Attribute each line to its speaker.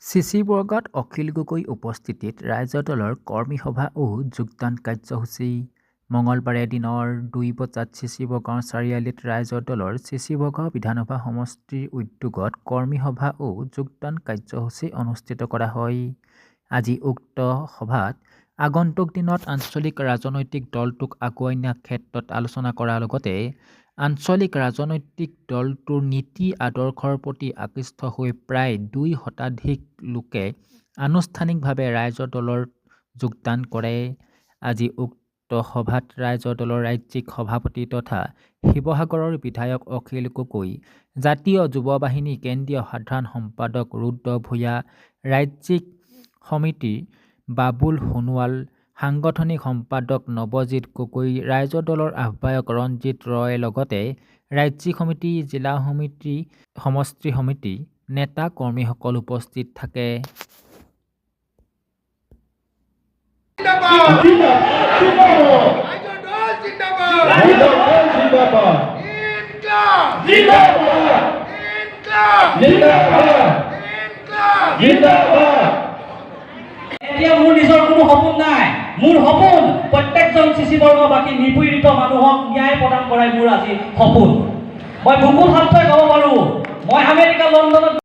Speaker 1: চিচিবৰ্গত অখিল গগৈ উপস্থিতিত ৰাইজৰ দলৰ কৰ্মী সভা ও যোগদান কাৰ্যসূচী। মঙলবাৰে দিনৰ ২ বজাত চিচিবৰ্গ চাৰিআলিত ৰাইজৰ দলৰ চিচিবৰ্গ বিধানসভা সমষ্টিৰ উদ্যোগত কৰ্মী সভা ও যোগদান কাৰ্যসূচী অনুষ্ঠিত কৰা হয়। আজি উক্ত সভাত আগন্তুক দিনত আঞ্চলিক ৰাজনৈতিক দলটোক আগুৱাই নিয়াৰ ক্ষেত্ৰত আলোচনা কৰাৰ লগতে আঞ্চলিক ৰাজনৈতিক দলটোৰ নীতি আদৰ্শৰ প্ৰতি আকৃষ্ট হৈ প্ৰায় ২ শতাধিক লোকে আনুষ্ঠানিকভাৱে ৰাইজৰ দলত যোগদান কৰে। আজি উক্ত সভাত ৰাইজৰ দলৰ ৰাজ্যিক সভাপতি তথা শিৱসাগৰৰ বিধায়ক অখিল গগৈ, জাতীয় যুৱ বাহিনী কেন্দ্ৰীয় সাধাৰণ সম্পাদক ৰুদ্ৰ ভূঞা, ৰাজ্যিক সমিতিৰ বাবুল সোণোৱাল, সাংগঠনিক সম্পাদক নৱজিৎ গগৈ, ৰাইজৰ দলৰ আহ্বায়ক ৰঞ্জিত ৰয়ৰ লগতে ৰাজ্যিক সমিতি, জিলা সমিতি, সমষ্টি সমিতিৰ নেতা কৰ্মীসকল উপস্থিত থাকে।
Speaker 2: এতিয়া মোৰ নিজৰ কোনো সপোন নাই। মোৰ সপোন প্ৰত্যেকজন চিচিবৰ্গবাসী নিপীড়িত মানুহক ন্যায় প্ৰদান কৰাই মোৰ আজি সপোন। মই বুকুত হাত থৈ ক'ব পাৰোঁ, মই আমেৰিকা লণ্ডনত